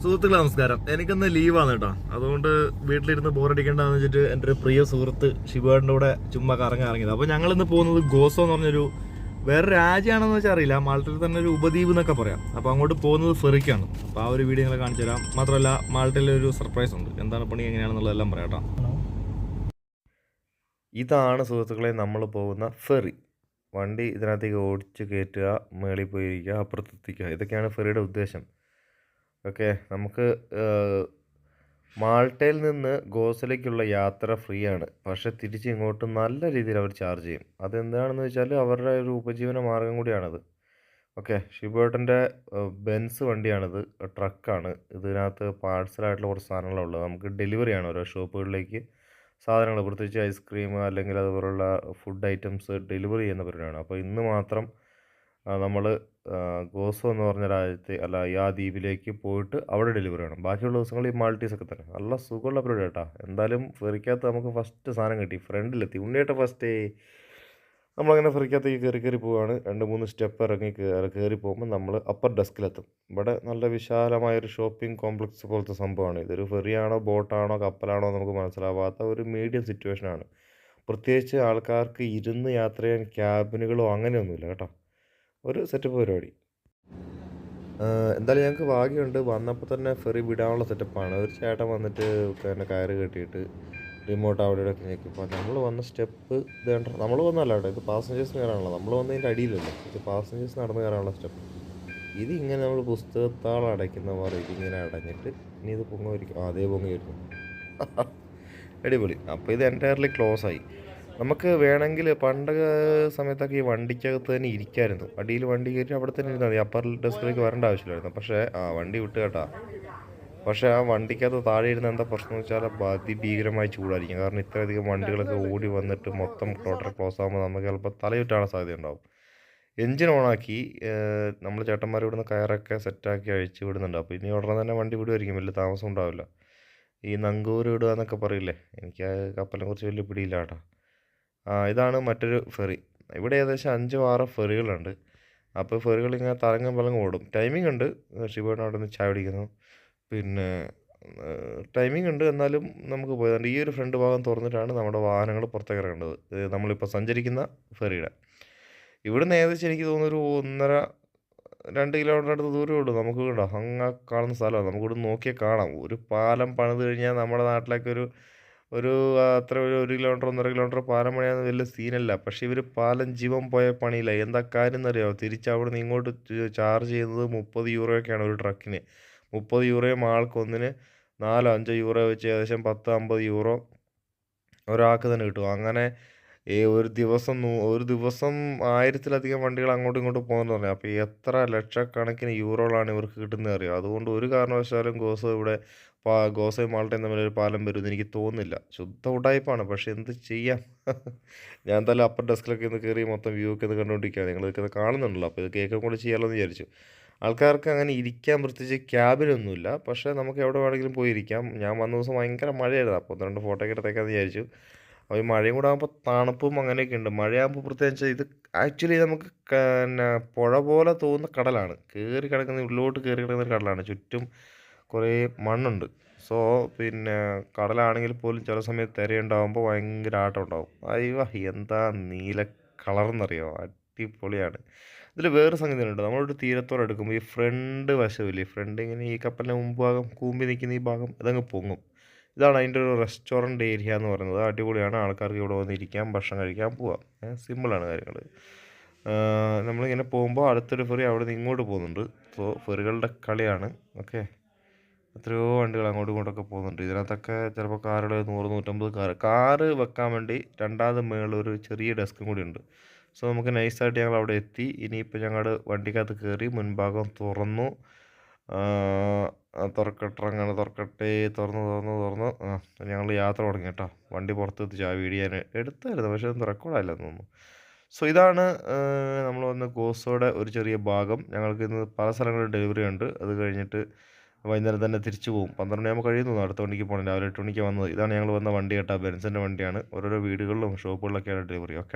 സുഹൃത്തുക്കളെ നമസ്കാരം. എനിക്കൊന്ന് ലീവാണ് കേട്ടോ. അതുകൊണ്ട് വീട്ടിലിരുന്ന് ബോറടിക്കേണ്ടെന്ന് വെച്ചിട്ട് എൻ്റെ ഒരു പ്രിയ സുഹൃത്ത് ഷിബുവേട്ടൻ്റെ കൂടെ ചുമ്മാ ഇറങ്ങിയത്. അപ്പോൾ ഞങ്ങളിന്ന് പോകുന്നത് ഗോസോ എന്ന് പറഞ്ഞൊരു വേറെ രാജ്യമാണെന്ന് വെച്ചാൽ അറിയില്ല, മാൾട്ടയിൽ തന്നെ ഒരു ഉപദ്വീപ് എന്നൊക്കെ പറയാം. അപ്പോൾ അങ്ങോട്ട് പോകുന്നത് ഫെറിക്കാണ്. അപ്പോൾ ആ ഒരു വീഡിയോ നിങ്ങളെ കാണിച്ചു തരാം. മാത്രമല്ല മാൾട്ടയിൽ ഒരു സർപ്രൈസ് ഉണ്ട്. എന്താണ് പണി എങ്ങനെയാണെന്നുള്ളതെല്ലാം പറയാം കേട്ടോ. ഇതാണ് സുഹൃത്തുക്കളെ നമ്മൾ പോകുന്ന ഫെറി. വണ്ടി ഇതിനകത്തേക്ക് ഓടിച്ച് കയറ്റുക, മേളിൽ പോയിരിക്കുക, അപ്പുറത്തെത്തിക്കുക. ഇതൊക്കെയാണ് ഫെറിയുടെ ഉദ്ദേശം. ഓക്കെ, നമുക്ക് മാൾട്ടയിൽ നിന്ന് ഗോസയിലേക്കുള്ള യാത്ര ഫ്രീ ആണ്. പക്ഷേ തിരിച്ച് ഇങ്ങോട്ട് നല്ല രീതിയിൽ അവർ ചാർജ് ചെയ്യും. അതെന്താണെന്ന് വെച്ചാൽ അവരുടെ ഒരു ഉപജീവന മാർഗം കൂടിയാണത്. ഓക്കെ, ഷിബേട്ടൻ്റെ ബെൻസ് വണ്ടിയാണിത്, ട്രക്കാണ്. ഇതിനകത്ത് പാഴ്സലായിട്ടുള്ള കുറച്ച് സാധനങ്ങളുള്ളത്. നമുക്ക് ഡെലിവറിയാണ് ഓരോ ഷോപ്പുകളിലേക്ക് സാധനങ്ങൾ, പ്രത്യേകിച്ച് ഐസ്ക്രീം അല്ലെങ്കിൽ അതുപോലുള്ള ഫുഡ് ഐറ്റംസ് ഡെലിവറി ചെയ്യുന്ന പരിപാടിയാണ്. അപ്പോൾ ഇന്ന് മാത്രം നമ്മൾ ഗോസോ എന്ന് പറഞ്ഞ രാജ്യത്തെ ആ ദ്വീപിലേക്ക് പോയിട്ട് അവിടെ ഡെലിവറി വേണം. ബാക്കിയുള്ള ദിവസങ്ങൾ ഈ മാൾട്ടീസൊക്കെ തന്നെ നല്ല സുഖമുള്ള പരിപാടി കേട്ടോ. എന്തായാലും ഫെറിക്കകത്ത് നമുക്ക് ഫസ്റ്റ് സാധനം കിട്ടി, ഫ്രണ്ടിലെത്തി. ഉണ്ണിയേട്ട ഫസ്റ്റേ നമ്മളങ്ങനെ ഫെറിക്കകത്തേക്ക് കയറി പോവുകയാണ്. 2-3 സ്റ്റെപ്പ് ഇറങ്ങി കയറി പോകുമ്പോൾ നമ്മൾ അപ്പർ ഡെസ്കിലെത്തും. ഇവിടെ നല്ല വിശാലമായൊരു ഷോപ്പിംഗ് കോംപ്ലക്സ് പോലത്തെ സംഭവമാണ്. ഇതൊരു ഫെറിയാണോ ബോട്ടാണോ കപ്പലാണോ നമുക്ക് മനസ്സിലാവാത്ത ഒരു മീഡിയം സിറ്റുവേഷനാണ്. പ്രത്യേകിച്ച് ആൾക്കാർക്ക് ഇരുന്ന് യാത്ര ചെയ്യാൻ ക്യാബിനുകളോ അങ്ങനെയൊന്നുമില്ല കേട്ടോ. ഒരു സെറ്റപ്പ് പരിപാടി. എന്തായാലും ഞങ്ങൾക്ക് ഭാഗ്യമുണ്ട്, വന്നപ്പോൾ തന്നെ ഫെറി വിടാനുള്ള സെറ്റപ്പാണ്. ഒരു ചേട്ടൻ വന്നിട്ട് തന്നെ കയറ് കെട്ടിയിട്ട് റിമോട്ട് അവിടെ ഇവിടെയൊക്കെ ഞെക്കിപ്പോൾ നമ്മൾ വന്ന സ്റ്റെപ്പ് ഇത് കണ്ട. നമ്മൾ വന്നല്ല കേട്ടോ, ഇത് പാസഞ്ചേഴ്സിന് കയറാനുള്ള. നമ്മൾ വന്നതിൻ്റെ അടിയിലല്ലോ, ഇത് പാസഞ്ചേഴ്സ് നടന്ന് കയറാനുള്ള സ്റ്റെപ്പ്. ഇത് ഇങ്ങനെ നമ്മൾ പുസ്തകത്താൾ അടയ്ക്കുന്ന പോലെ ഇതിങ്ങനെ അടഞ്ഞിട്ട് ഇനി ഇത് പൊങ്ങുമായിരിക്കും. അതേ പൊങ്ങിയിരുന്നു. അടിപൊളി. അപ്പോൾ ഇത് എൻറ്റയർലി ക്ലോസ് ആയി. നമുക്ക് വേണമെങ്കിൽ പണ്ട് സമയത്തൊക്കെ ഈ വണ്ടിക്കകത്ത് തന്നെ ഇരിക്കായിരുന്നു. അടിയിൽ വണ്ടി കയറ്റി അവിടെ തന്നെ ഇരുന്നാൽ മതി, അപ്പർ ഡെസ്കിലേക്ക് വരേണ്ട ആവശ്യമില്ലായിരുന്നു. പക്ഷേ വണ്ടി വിട്ട് കേട്ടാ. പക്ഷേ ആ വണ്ടിക്കകത്ത് താഴെ ഇരുന്ന് എന്താ പ്രശ്നം എന്ന് വെച്ചാൽ അതിഭീകരമായി ചൂടായിരിക്കും. കാരണം ഇത്രയധികം വണ്ടികളൊക്കെ ഓടി വന്നിട്ട് മൊത്തം ടോട്ടൽ ക്ലോസ് ആകുമ്പോൾ നമുക്ക് ചിലപ്പോൾ തലയുറ്റാനുള്ള സാധ്യത ഉണ്ടാവും. എൻജിൻ ഓണാക്കി നമ്മൾ ചേട്ടന്മാർ ഇവിടുന്ന് കയറൊക്കെ സെറ്റാക്കി അഴിച്ച് വിടുന്നുണ്ട്. അപ്പോൾ ഇനി ഉടനെ തന്നെ വണ്ടി വിടുമായിരിക്കും, വലിയ താമസം ഉണ്ടാവില്ല. ഈ നങ്കൂർ വിടുക എന്നൊക്കെ പറയില്ലേ, എനിക്ക് ആ കപ്പലിനെ കുറിച്ച് വലിയ പിടിയില്ല കേട്ടോ. ഇതാണ് മറ്റൊരു ഫെറി. ഇവിടെ ഏകദേശം 5-6 ഫെറികളുണ്ട്. അപ്പോൾ ഫെറികളിങ്ങനെ തലങ്ങും ഓടും. ടൈമിംഗ് ഉണ്ട്. ഷിബേട്ടൻ അവിടെ നിന്ന് ചായ കുടിക്കുന്നു. പിന്നെ ടൈമിംഗ് ഉണ്ട്, എന്നാലും നമുക്ക് പോയതുകൊണ്ട് ഈ ഒരു ഫ്രണ്ട് ഭാഗം തുറന്നിട്ടാണ് നമ്മുടെ വാഹനങ്ങൾ പുറത്തേക്ക് ഇറങ്ങേണ്ടത്. നമ്മളിപ്പോൾ സഞ്ചരിക്കുന്ന ഫെറിയുടെ ഇവിടുന്ന് ഏകദേശം എനിക്ക് തോന്നുന്നു ഒരു 1.5-2 കിലോമീറ്റർ അടുത്ത് ദൂരമേ ഉള്ളൂ. നമുക്ക് കേട്ടോ അങ്ങ് കാണുന്ന സ്ഥലമാണ്. നമുക്കിവിടെ നോക്കിയാൽ കാണാം. ഒരു പാലം പണിത് കഴിഞ്ഞാൽ നമ്മുടെ നാട്ടിലേക്ക് ഒരു അത്ര ഒരു 1 കിലോമീറ്റർ 1.5 കിലോമീറ്റർ പാലം പണിയാന്ന് വലിയ സീനല്ല. പക്ഷേ ഇവർ പാലം ജീവൻ പോയ പണിയില്ല. എന്താ കാര്യം എന്നറിയാമോ? തിരിച്ച് അവിടെ നിന്ന് ഇങ്ങോട്ട് ചാർജ് ചെയ്യുന്നത് 30 യൂറോയൊക്കെയാണ് ഒരു ട്രക്കിന്. 30 യൂറോയും ആൾക്കൊന്നിന് 4-5 യൂറോ വെച്ച് ഏകദേശം 10-50 യൂറോ ഒരാൾക്ക് തന്നെ കിട്ടും. അങ്ങനെ ഒരു ദിവസം 1000-ലധികം വണ്ടികൾ അങ്ങോട്ടും ഇങ്ങോട്ടും പോകുന്നുണ്ട് പറഞ്ഞു. അപ്പോൾ എത്ര ലക്ഷക്കണക്കിന് യൂറോകളാണ് ഇവർക്ക് കിട്ടുന്നത് അറിയാം. അതുകൊണ്ട് ഒരു കാരണവശാലും ഗോസയും മാൾട്ടയും തമ്മിലൊരു പാലം വരുമെന്ന് എനിക്ക് തോന്നുന്നില്ല. ശുദ്ധ ഉടായിപ്പാണ്. പക്ഷേ എന്ത് ചെയ്യാം. ഞാൻ എന്തായാലും അപ്പർ ഡെസ്കിലൊക്കെ ഒന്ന് കയറി മൊത്തം വ്യൂ ഒക്കെ ഒന്ന് കണ്ടുകൊണ്ടിരിക്കുകയാണ്. നിങ്ങളിതൊക്കെ കാണുന്നുണ്ടല്ലോ, അപ്പോൾ ഇത് കേൾക്കാൻ കൂടി ചെയ്യാമല്ലോ എന്ന് വിചാരിച്ചു. ആൾക്കാർക്ക് അങ്ങനെ ഇരിക്കാൻ പ്രത്യേകിച്ച് ക്യാബിനൊന്നുമില്ല. പക്ഷേ നമുക്ക് എവിടെ വേണമെങ്കിലും പോയി ഇരിക്കാം. ഞാൻ വന്ന ദിവസം ഭയങ്കര മഴയായിരുന്നു. അപ്പോൾ 1-2 ഫോട്ടോ ഒക്കെ എടുത്തേക്കാന്ന് വിചാരിച്ചു. അപ്പോൾ ഈ മഴയും കൂടെ ആകുമ്പോൾ തണുപ്പും അങ്ങനെയൊക്കെ ഉണ്ട്. മഴയാകുമ്പോൾ പ്രത്യേകിച്ച് ഇത് ആക്ച്വലി നമുക്ക് പിന്നെ പുഴ പോലെ തോന്നുന്ന കടലാണ്. ഉള്ളിലോട്ട് കയറി കിടക്കുന്ന ഒരു കടലാണ്. ചുറ്റും കുറേ മണ്ണുണ്ട്. സോ പിന്നെ കടലാണെങ്കിൽ പോലും ചില സമയത്ത് തിരയുണ്ടാകുമ്പോൾ ഭയങ്കര ആട്ടം ഉണ്ടാകും. അയ്യോ എന്താ നീല കളറെന്നറിയാമോ, അടിപൊളിയാണ്. ഇതിൽ വേറെ സംഗതിയുണ്ട്. നമ്മളൊരു തീരത്തോടെ എടുക്കുമ്പോൾ ഈ ഫ്രണ്ട് വശമില്ലേ, ഫ്രണ്ട് ഇങ്ങനെ ഈ കപ്പലിൻ്റെ മുൻഭാഗം കൂമ്പി നിൽക്കുന്ന ഈ ഭാഗം ഇതങ്ങ് പൊങ്ങും. ഇതാണ് അതിൻ്റെ ഒരു റെസ്റ്റോറൻറ്റ് ഏരിയ എന്ന് പറയുന്നത്. അടിപൊളിയാണ്. ആൾക്കാർക്ക് ഇവിടെ വന്നിരിക്കാം, ഭക്ഷണം കഴിക്കാൻ പോവാം. സിമ്പിളാണ് കാര്യങ്ങൾ. നമ്മളിങ്ങനെ പോകുമ്പോൾ അടുത്തൊരു ഫെറി അവിടെ നിന്ന് ഇങ്ങോട്ട് പോകുന്നുണ്ട്. സോ ഫെറികളുടെ കളിയാണ്. ഓക്കെ, എത്രയോ വണ്ടികൾ അങ്ങോട്ടും ഇങ്ങോട്ടൊക്കെ പോകുന്നുണ്ട്. ഇതിനകത്തൊക്കെ ചിലപ്പോൾ കാറുകൾ 100-150 കാറ് വെക്കാൻ വേണ്ടി രണ്ടാമത് മേളിൽ ഒരു ചെറിയ ഡെസ്കും കൂടി ഉണ്ട്. സോ നമുക്ക് നൈസായിട്ട് ഞങ്ങൾ അവിടെ എത്തി. ഇനിയിപ്പോൾ ഞങ്ങൾ വണ്ടിക്കകത്ത് കയറി മുൻഭാഗം തുറന്നു. അങ്ങനെ തുറക്കട്ടെ, തുറന്ന് ഞങ്ങൾ യാത്ര തുടങ്ങി കേട്ടോ. വണ്ടി പുറത്തെത്തിച്ചു. ആ വീഡിയോ ഞാൻ എടുത്തായിരുന്നു, പക്ഷേ അതൊന്നും റെക്കോർഡായില്ലെന്ന് തോന്നുന്നു. സോ ഇതാണ് നമ്മൾ വന്ന ഗോസോയുടെ ഒരു ചെറിയ ഭാഗം. ഞങ്ങൾക്ക് ഇന്ന് പല സ്ഥലങ്ങളിൽ ഡെലിവറി ഉണ്ട്. അത് കഴിഞ്ഞിട്ട് വൈകുന്നേരം തന്നെ തിരിച്ചു പോകും. 12 മണിയാകുമ്പോൾ കഴിയുന്നു അടുത്ത വണ്ടിക്ക് പോകണം. രാവിലെ 8 മണിക്ക് വന്നത്. ഇതാണ് ഞങ്ങൾ വന്ന വണ്ടി കേട്ടോ, ബെൻസിൻ്റെ വണ്ടിയാണ്. ഓരോരോ വീടുകളിലും ഷോപ്പുകളിലൊക്കെയാണ് ഡെലിവറി. ഓക്കെ.